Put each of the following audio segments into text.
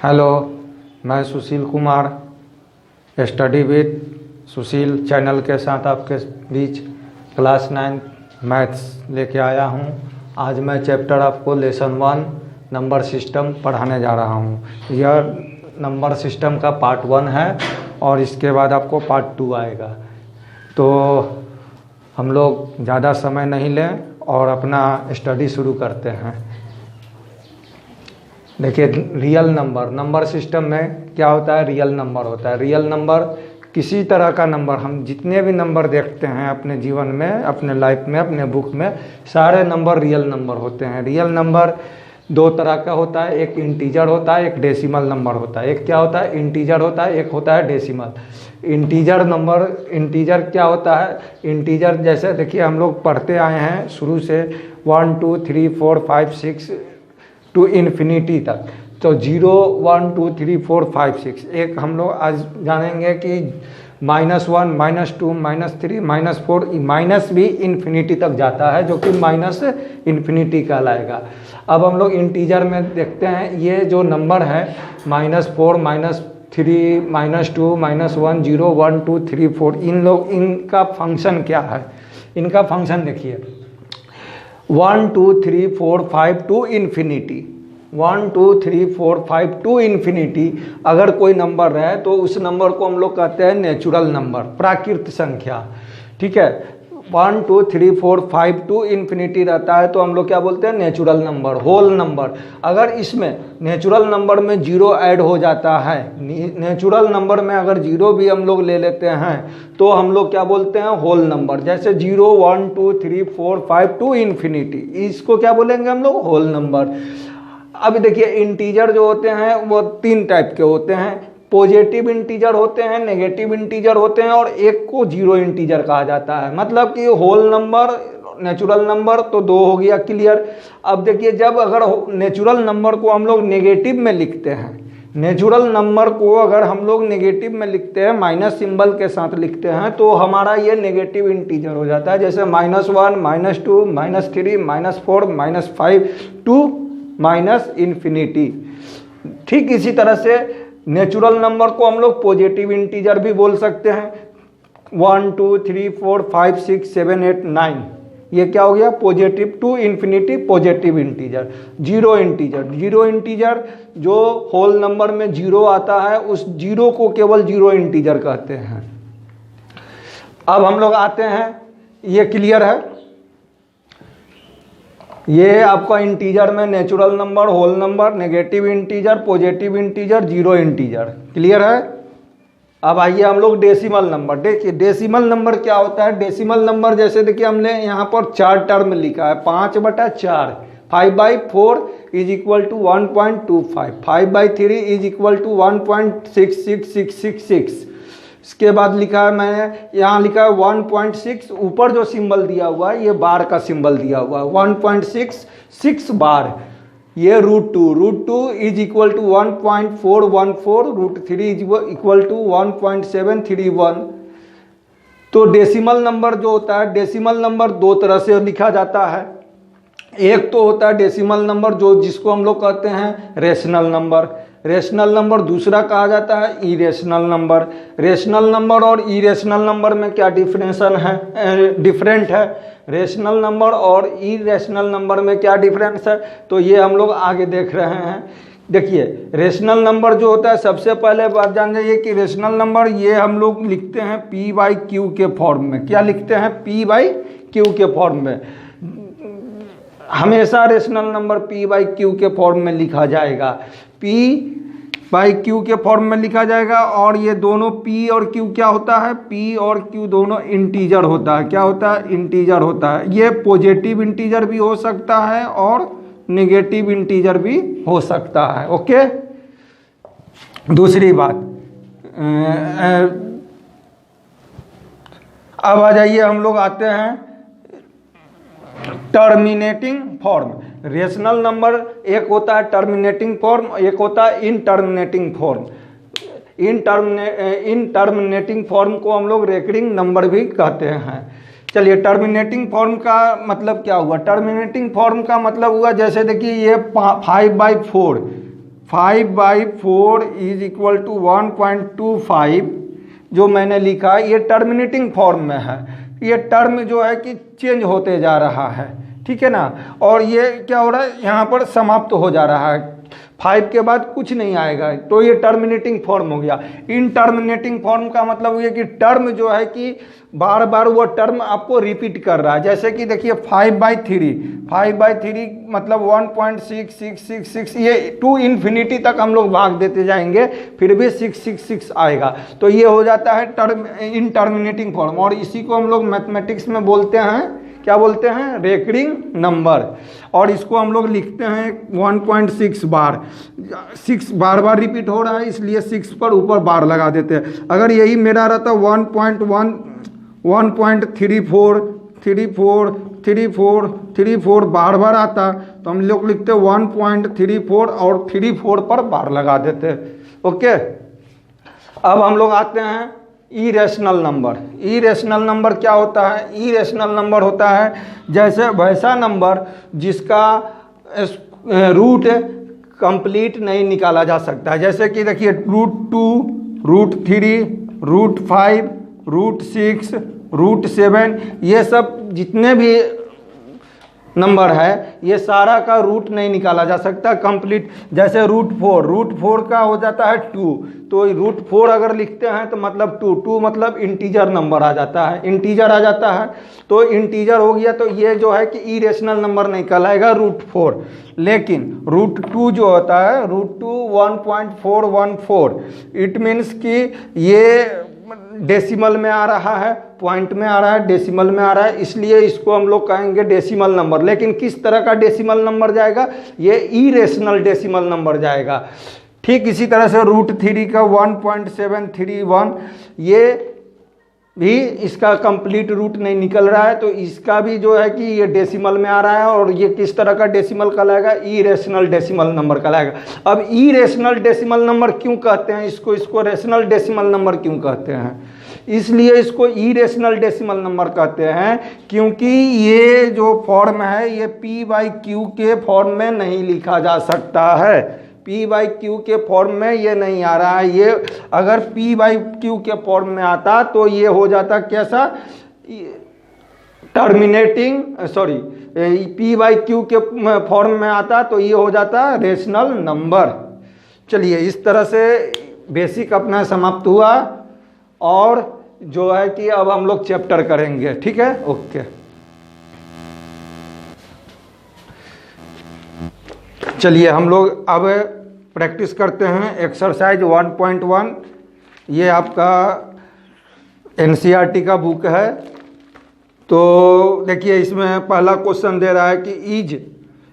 Hello, मैं Sushil Kumar study with Sushil channel के साथ आपके बीच क्लास 9 मैथ्स लेके आया हूँ। आज मैं चैप्टर आपको लेसन 1 नंबर सिस्टम पढ़ाने जा रहा हूँ। यह नंबर सिस्टम का पार्ट 1 है और इसके बाद आपको पार्ट 2 आएगा। तो हम लोग ज़्यादा समय नहीं लें और अपना स्टडी शुरू करते हैं। देखिए, रियल नंबर सिस्टम में क्या होता है? रियल नंबर होता है। रियल नंबर किसी तरह का नंबर, हम जितने भी नंबर देखते हैं अपने जीवन में, अपने लाइफ में, अपने बुक में, सारे नंबर रियल नंबर होते हैं। रियल नंबर दो तरह का होता है, एक इंटीजर होता है, एक डेसिमल नंबर होता है। एक क्या होता है? इंटीजर होता है, एक होता है डेसिमल। इंटीजर नंबर, इंटीजर क्या होता है? इंटीजर जैसे देखिए हम लोग पढ़ते आए हैं शुरू से 1 2 3 4 5 6 टू इन्फिनिटी तक। तो 0 1 2 3 4 5 6 एक हम लोग आज जानेंगे कि -1 -2 -3 -4 माइनस भी इन्फिनिटी तक जाता है, जो कि माइनस इन्फिनिटी कहलाएगा। अब हम लोग इंटीजर में देखते हैं, ये जो नंबर है -4 -3 -2 -1 0 1 2 3 4, इनका फंक्शन क्या है? इनका फंक्शन देखिए 1 2 3 4 5 टू इन्फिनिटी। 1 2 3 4 5 टू इन्फिनिटी अगर कोई नंबर है तो उस नंबर को हम लोग कहते हैं नेचुरल नंबर, प्राकृत संख्या। ठीक है, 1 2 3 4 5 टू इन्फिनिटी रहता है तो हम लोग क्या बोलते हैं? Natural number, whole number. अगर इसमें नेचुरल नंबर में 0 ऐड हो जाता है, नेचुरल नंबर में अगर 0 भी हम लोग ले लेते हैं तो हम लोग क्या बोलते हैं? Whole number. जैसे 0 1 2 3 4 5 टू इन्फिनिटी, इसको क्या बोलेंगे हम लोग? Whole number. अब देखिए, इंटीजर जो होते हैं वो 3 टाइप के होते हैं। पॉजिटिव इंटीजर होते हैं, नेगेटिव इंटीजर होते हैं और एक को जीरो इंटीजर कहा जाता है। मतलब कि होल नंबर, नेचुरल नंबर तो 2 हो गया, क्लियर। अब देखिए, जब अगर नेचुरल नंबर को हम लोग नेगेटिव में लिखते हैं, नेचुरल नंबर को अगर हम लोग नेगेटिव में लिखते हैं, माइनस सिंबल के साथ लिखते हैं, तो हमारा ये नेगेटिव इंटीजर हो जाता है। जैसे -1 -2 -3 -4 -5 टू माइनस इन्फिनिटी। ठीक इसी तरह से नेचुरल नंबर को हम लोग पॉजिटिव इंटीजर भी बोल सकते हैं। 1 2 3 4 5 6 7 8 9, ये क्या हो गया? Positive to infinity positive integer. Zero integer जो होल नंबर में 0 आता है, उस 0 को केवल जीरो इंटीजर कहते हैं। अब हम लोग आते हैं, ये क्लियर है? ये आपका इंटीजर में natural number, whole number, negative integer, positive integer, zero integer, clear है? अब आइए हम लोग डेसिमल नंबर। देखिए, डेसिमल नंबर क्या होता है? डेसिमल नंबर जैसे देखिए हमने यहाँ पर 4 टर्म लिखा है, 5/4, 5/4 is equal to 1.25, 5/3 is equal to 1.66666। इसके बाद लिखा है, मैंने यहाँ लिखा है 1.6, ऊपर जो सिंबल दिया हुआ है ये बार का सिंबल दिया हुआ है, 1.66 बार। ये √2 is equal to 1.414, √3 is equal to 1.731। तो डेसिमल नंबर जो होता है, डेसिमल नंबर 2 तरह से लिखा जाता है। एक तो होता है डेसिमल नंबर जिसको हम लोग कहते हैं रेशनल नंबर। रेशनल नंबर दूसरा कहा जाता है इरेशनल नंबर। रेशनल नंबर और इरेशनल नंबर में क्या डिफरेंट है? रेशनल नंबर और इरेशनल नंबर में क्या डिफरेंस है? तो ये हम लोग आगे देख रहे हैं। देखिए, रेशनल नंबर जो होता है, सबसे पहले बात जान जाइए कि रेशनल नंबर ये हम लोग लिखते हैं P/Q के फॉर्म में। क्या लिखते हैं? P/Q के फॉर्म में। हमेशा रेशनल नंबर P/Q के फॉर्म में लिखा जाएगा, P/Q के फॉर्म में लिखा जाएगा। और ये दोनों P और Q क्या होता है? P और Q दोनों इंटीजर होता है। क्या होता है? इंटीजर होता है। ये पॉजिटिव इंटीजर भी हो सकता है और नेगेटिव इंटीजर भी हो सकता है। ओके, दूसरी बात, अब आ जाइए, हम लोग आते हैं टर्मिनेटिंग फॉर्म। रेशनल नंबर एक होता है टर्मिनेटिंग फॉर्म, एक होता है इनटर्मिनेटिंग फॉर्म। इनटर्मिनेटिंग फॉर्म को हम लोग रेकरिंग नंबर भी कहते हैं। चलिए, टर्मिनेटिंग फॉर्म का मतलब क्या हुआ? टर्मिनेटिंग फॉर्म का मतलब हुआ, जैसे देखिए ये 5/4 5/4 इज इक्वल टू 1.25 जो मैंने लिखा ये टर्मिनेटिंग फॉर्म में है। ये टर्म जो है कि चेंज होते जा रहा है, ठीक है ना, और ये क्या हो रहा है यहाँ पर समाप्त हो जा रहा है, 5 के बाद कुछ नहीं आएगा, तो ये टर्मिनेटिंग फॉर्म हो गया। इन टर्मिनेटिंग फॉर्म का मतलब ये कि टर्म जो है कि बार बार वो टर्म आपको रिपीट कर रहा है। जैसे कि देखिए 5/3 मतलब 1.6666, ये टू इन्फिनिटी तक हम लोग भाग देते जाएंगे फिर भी 666 आएगा। तो ये हो जाता है टर्म इन टर्मिनेटिंग फॉर्म, और इसी को हम लोग मैथमेटिक्स में बोलते हैं, क्या बोलते हैं, रेकरिंग नंबर। और इसको हम लोग लिखते हैं 1.6 बार, 6 बार बार रिपीट हो रहा है इसलिए 6 पर ऊपर बार लगा देते हैं। अगर यही मेरा रहता 1.34 बार बार आता तो हम लोग लिखते 1.34 और 34 पर बार लगा देते। ओके, अब हम लोग आते हैं इरेशनल नंबर। इरेशनल नंबर क्या होता है? इरेशनल नंबर होता है जैसे वैसा नंबर जिसका रूट कंप्लीट नहीं निकाला जा सकता है। जैसे कि देखिए √2, √3, √5, √6, √7, ये सब जितने भी नंबर है ये सारा का रूट नहीं निकाला जा सकता कंप्लीट। जैसे √4 का हो जाता है 2, तो √4 अगर लिखते हैं तो मतलब 2 मतलब इंटीजर नंबर आ जाता है, इंटीजर आ जाता है, तो इंटीजर हो गया, तो ये जो है कि इरेशनल नंबर नहीं कहलाएगा √4। लेकिन √2 जो होता है √2 1.414, इट मीन्स कि ये डेसिमल में आ रहा है, पॉइंट में आ रहा है, डेसिमल में आ रहा है, इसलिए इसको हम लोग कहेंगे डेसिमल नंबर। लेकिन किस तरह का डेसिमल नंबर जाएगा? ये इरेशनल डेसिमल नंबर जाएगा। ठीक इसी तरह से √3 का 1.731, ये भी इसका कंप्लीट रूट नहीं निकल रहा है, तो इसका भी जो है कि ये डेसिमल में आ रहा है, और ये किस तरह का डेसिमल कहलाएगा? इरेशनल डेसिमल नंबर कहलाएगा। अब इरेशनल डेसिमल नंबर क्यों कहते हैं इसको रेशनल डेसिमल नंबर क्यों कहते हैं? इसलिए इसको इरेशनल डेसिमल नंबर कहते हैं क्योंकि ये जो फॉर्म है ये p/q के फॉर्म में नहीं लिखा जा सकता है। p/q के फॉर्म में ये नहीं आ रहा है। ये अगर p/q के फॉर्म में आता तो ये हो जाता कैसा? टर्मिनेटिंग p/q के फॉर्म में आता तो ये हो जाता रेशनल नंबर। चलिए, इस तरह से बेसिक अपना समाप्त हुआ, और जो है कि अब हम लोग चैप्टर करेंगे, ठीक है? ओके, चलिए हम लोग अब प्रैक्टिस करते हैं एक्सरसाइज 1.1। ये आपका NCERT का बुक है। तो देखिए इसमें पहला क्वेश्चन दे रहा है कि is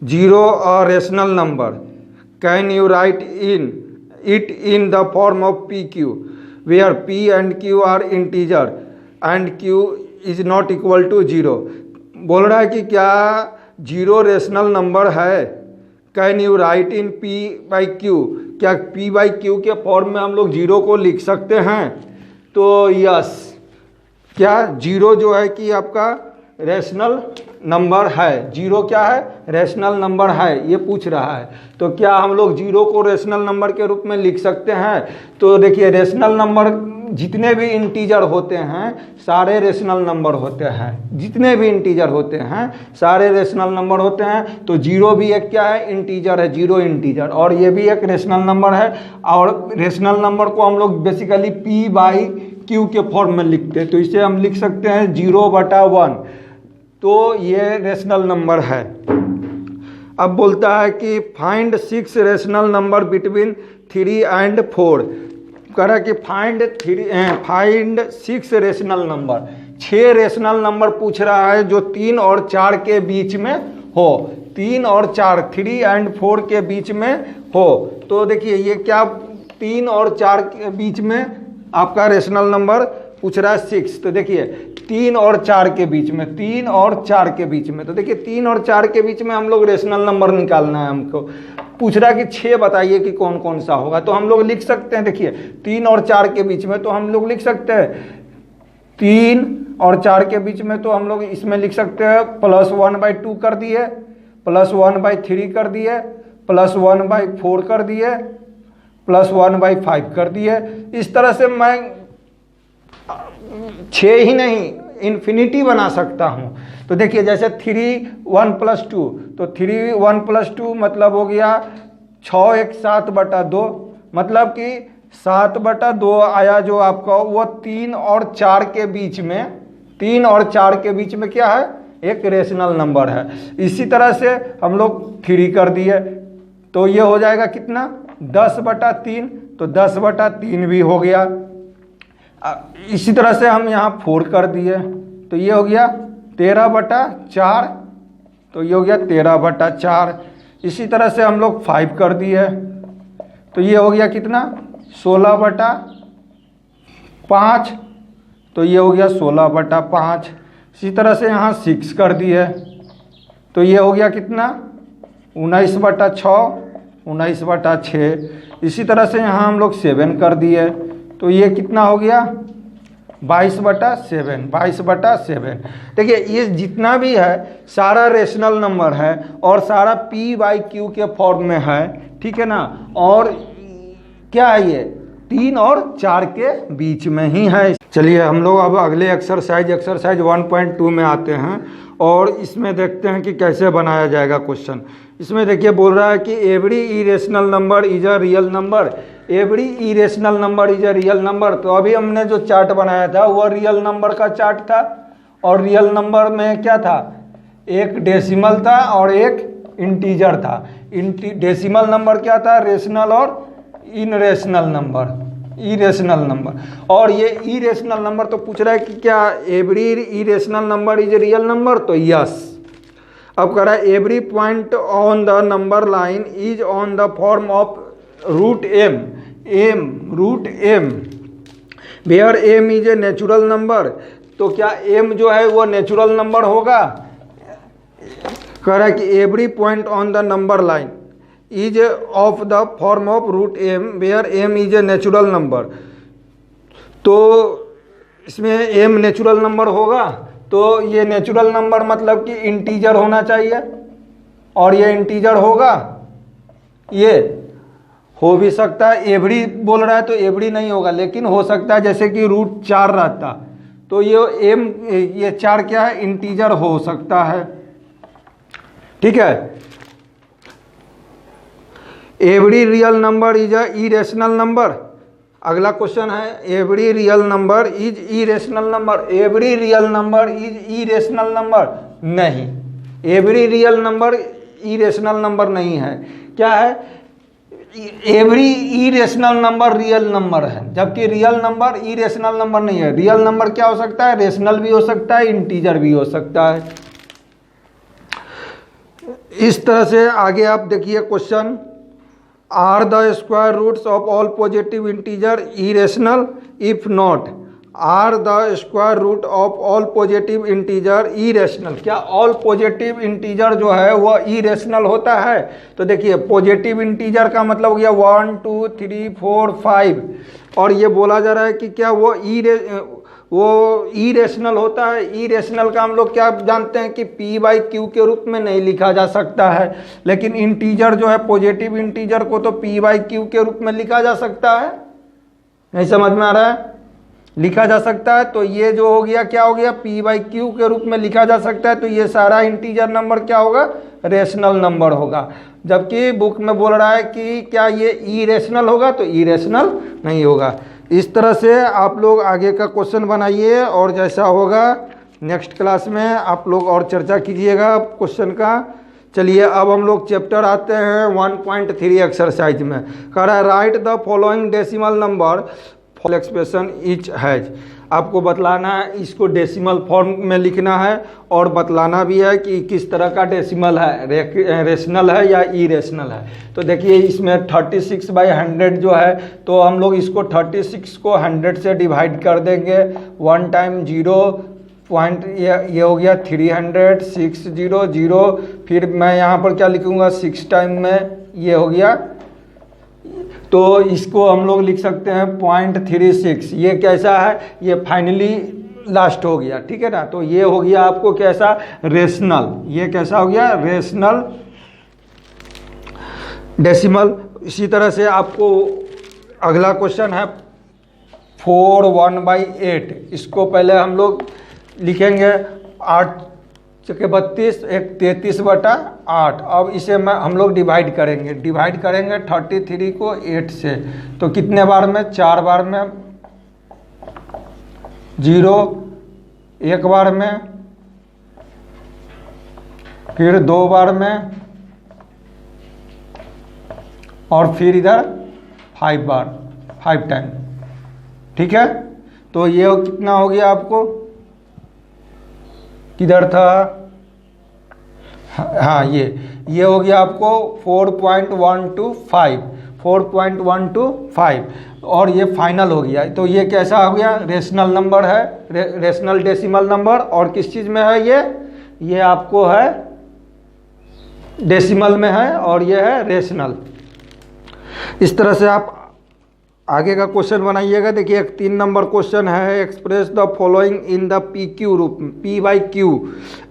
0 a rational number, can you write it in the form of PQ where P and Q are integer and Q is not equal to 0। बोल रहा है कि क्या 0 रेशनल नंबर है? Can you write in p/q, क्या p/q के form में हम लोग 0 को लिख सकते हैं? तो यस, क्या 0 जो है कि आपका रेशनल नंबर है। 0 क्या है? रेशनल नंबर है, ये पूछ रहा है। तो क्या हम लोग 0 को रेशनल नंबर के रूप में लिख सकते हैं? तो देखिए रेशनल नंबर जितने भी इंटीजर होते हैं सारे रेशनल नंबर होते हैं, जितने भी इंटीजर होते हैं सारे रेशनल नंबर होते हैं। तो 0 भी एक क्या है? इंटीजर है, 0 इंटीजर, और ये भी एक रेशनल नंबर है। और रेशनल नंबर को हम लोग बेसिकली p/q के फॉर्म में लिखते हैं, तो इसे हम लिख सकते हैं 0/1। तो ये रेशनल नंबर है। अब बोलता है कि find 6 rational number between 3 and 4। कह रहा है कि find 6 rational number, 6 rational number पूछ रहा है जो 3 और 4 के बीच में हो, 3 और 4, 3 एंड 4 के बीच में हो। तो देखिए ये क्या 3 और 4 के बीच में आपका रेशनल नंबर पूछ रहा है 6। तो देखिए 3 और 4 के बीच में, 3 और 4 के बीच में, तो देखिए 3 और 4 के बीच में हम लोग रेशनल नंबर निकालना है हमको। पूछ रहा है कि 6 बताइए कि कौन कौन सा होगा। तो हम लोग लिख सकते हैं, देखिए 3 और 4 के बीच में तो हम लोग लिख सकते हैं 3 और 4 के बीच में, तो हम लोग इसमें लिख सकते हैं +1/2 कर दिए, +1/3 कर दिए, +1/4 कर दिए, +1/5 कर दिए। इस तरह से मैं 6 ही नहीं इन्फिनिटी बना सकता हूँ। तो देखिए जैसे 3 1 + 2, तो 3 1 + 2 मतलब हो गया 6 1 7/2, मतलब कि 7/2 आया जो आपका, वो 3 और 4 के बीच में, 3 और 4 के बीच में क्या है, एक रेशनल नंबर है। इसी तरह से हम लोग 3 कर दिए, तो ये हो जाएगा कितना, 10/3, तो 10/3 भी हो गया। इसी तरह से हम यहाँ 4 कर दिए, तो ये हो गया 13/4, तो ये हो गया 13/4। इसी तरह से हम लोग 5 कर दिए, तो ये हो गया कितना, 16/5, तो ये हो गया 16/5। इसी तरह से यहाँ 6 कर दिए, तो ये हो गया कितना, 19/6, 19/6। इसी तरह से यहाँ हम लोग 7 कर दिए, तो ये कितना हो गया, 22/7, 22/7। देखिए ये जितना भी है सारा रेशनल नंबर है और सारा p/q के फॉर्म में है, ठीक है ना। और क्या है, ये 3 और 4 के बीच में ही है। चलिए हम लोग अब अगले एक्सरसाइज 1.2 में आते हैं और इसमें देखते हैं कि कैसे बनाया जाएगा क्वेश्चन। इसमें देखिए बोल रहा है कि every irrational number is a real number, every irrational number is a real number. तो अभी हमने जो चार्ट बनाया था वह रियल नंबर का चार्ट था, और रियल नंबर में क्या था, एक डेसिमल था और एक इंटीजर था। डेसिमल नंबर क्या था, रेशनल और इनरेशनल नंबर, इरेशनल नंबर। और ये इरेशनल नंबर तो पूछ रहा है कि क्या every irrational number is real number, तो यस। अब कह रहा है every point on the number line is on the form of √m, √m, where m is a natural number. तो क्या m जो है वो नेचुरल नंबर होगा। कह रहा है कि every point on the number line is of the form of √m where m is a natural number. तो इसमें m नेचुरल नंबर होगा, तो ये नेचुरल नंबर मतलब कि इंटीजर होना चाहिए, और ये इंटीजर होगा, ये हो भी सकता है। एवरी बोल रहा है तो एवरी नहीं होगा, लेकिन हो सकता है जैसे कि √4 रहता, तो ये 4 क्या है, इंटीजर हो सकता है, ठीक है। Every real number is a irrational number. अगला क्वेश्चन है every real number is irrational number, every real number is irrational number. नहीं, every real number irrational number नहीं है। क्या है, every irrational number real number है, जबकि रियल नंबर इरेशनल नंबर नहीं है। रियल नंबर क्या हो सकता है, रेशनल भी हो सकता है, इंटीजर भी हो सकता है। इस तरह से आगे आप देखिए question, are the square roots of all positive integer irrational, if not are the square root of all positive integer irrational. क्या ऑल पॉजिटिव इंटीजर जो है वह इरेशनल होता है। तो देखिए पॉजिटिव इंटीजर का मतलब हो गया 1 2 3 4 5, और ये बोला जा रहा है कि क्या वो इरेशनल होता है। इरेशनल का हम लोग क्या जानते हैं कि p/q के रूप में नहीं लिखा जा सकता है, लेकिन इंटीजर जो है पॉजिटिव इंटीजर को तो p/q के रूप में लिखा जा सकता है। नहीं समझ में आ रहा है, लिखा जा सकता है। तो ये जो हो गया क्या हो गया, p/q के रूप में लिखा जा सकता है। तो ये सारा इंटीजर नंबर क्या होगा, रेशनल नंबर होगा। जबकि बुक में बोल रहा है कि क्या ये इरेशनल होगा, तो इरेशनल नहीं होगा। इस तरह से आप लोग आगे का क्वेश्चन बनाइए, और जैसा होगा नेक्स्ट क्लास में आप लोग और चर्चा कीजिएगा क्वेश्चन का। चलिए अब हम लोग चैप्टर आते हैं 1.3 एक्सरसाइज में। कह रहा है right the following decimal number expression etch has. आपको बतलाना है, इसको डेसिमल फॉर्म में लिखना है, और बतलाना भी है कि किस तरह का डेसिमल है, रेशनल है या इरेशनल है। तो देखिए इसमें 36/100 जो है, तो हम लोग इसको 36 को 100 से डिवाइड कर देंगे। 1 टाइम 0 पॉइंट, ये हो गया 300, 600। फिर मैं यहाँ पर क्या लिखूँगा, 6 टाइम में ये हो गया, तो इसको हम लोग लिख सकते हैं 0.36। ये कैसा है, ये फाइनली लास्ट हो गया, ठीक है ना। तो ये हो गया आपको कैसा, रेशनल। ये कैसा हो गया, रेशनल डेसिमल। इसी तरह से आपको अगला क्वेश्चन है 4 1/8। इसको पहले हम लोग लिखेंगे 8 चौके 32, एक 33/8। अब इसे हम लोग डिवाइड करेंगे 33 को 8 से। तो कितने बार में? 4 बार में 0, एक बार में, फिर 2 बार में, और फिर इधर 5 बार, 5 टाइम। ठीक है, तो ये कितना हो गया आपको? किधर था? हाँ, ये हो गया आपको 4.125, 4.125, और ये फाइनल हो गया। तो ये कैसा हो गया? रेशनल नंबर है, रेशनल डेसिमल नंबर। और किस चीज़ में है ये आपको है डेसिमल में है, और ये है रेशनल। इस तरह से आप आगे का क्वेश्चन बनाइएगा। देखिए, एक 3 नंबर क्वेश्चन है। Express the following in the P Q रूप, P/Q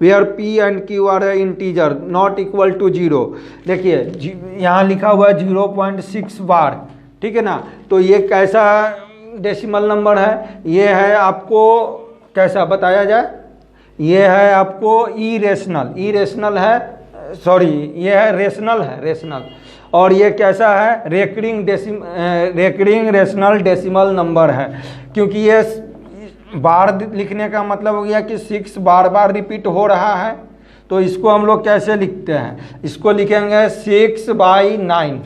where P and Q are integer not equal to 0। देखिए, यहाँ लिखा हुआ है 0.6 बार, ठीक है ना। तो ये कैसा डेसिमल नंबर है? ये है आपको कैसा बताया जाए? ये है आपको इरेशनल है, सॉरी, ये है रेशनल। और ये कैसा है? रेकरिंग रेशनल डेसिमल नंबर है। क्योंकि ये बार लिखने का मतलब हो गया कि 6 बार बार रिपीट हो रहा है। तो इसको हम लोग कैसे लिखते हैं? इसको लिखेंगे 6/9।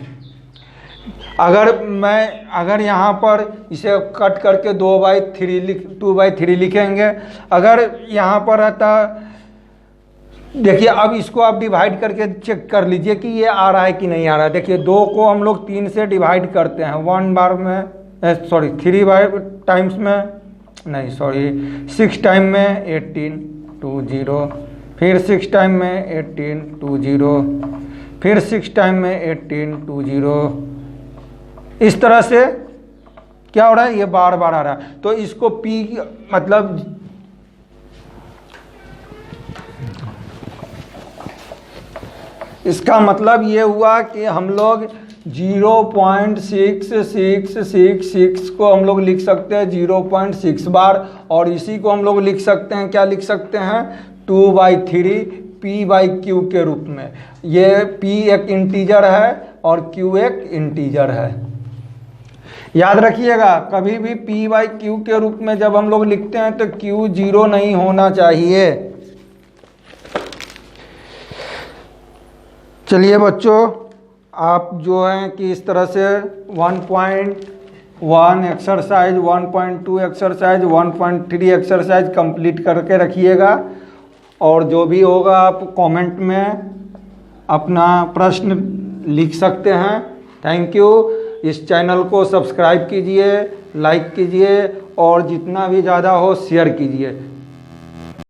अगर यहाँ पर इसे कट करके 2/3 लिखेंगे। अगर यहाँ पर रहता, देखिए, अब इसको आप डिवाइड करके चेक कर लीजिए कि ये आ रहा है कि नहीं आ रहा है। देखिए, 2 को हम लोग 3 से डिवाइड करते हैं, 1 बार में, सॉरी 3 टाइम्स में, नहीं सॉरी 6 टाइम में 18 2 0, फिर 6 टाइम में 18 2 0, फिर 6 टाइम में 18 2 0। इस तरह से क्या हो रहा है? ये बार बार आ रहा है। तो इसको P मतलब इसका मतलब ये हुआ कि हम लोग 0.6666 को हम लोग लिख सकते हैं 0.6 बार, और इसी को हम लोग लिख सकते हैं, क्या लिख सकते हैं? 2/3 P/Q के रूप में। ये P एक इंटीजर है और Q एक इंटीजर है। याद रखिएगा, कभी भी P/Q के रूप में जब हम लोग लिखते हैं तो Q 0 नहीं होना चाहिए। चलिए बच्चों, आप जो हैं कि इस तरह से 1.1 एक्सरसाइज, 1.2 एक्सरसाइज, 1.3 एक्सरसाइज कंप्लीट करके रखिएगा। और जो भी होगा आप कमेंट में अपना प्रश्न लिख सकते हैं। Thank you. इस चैनल को सब्सक्राइब कीजिए, लाइक कीजिए, और जितना भी ज़्यादा हो शेयर कीजिए।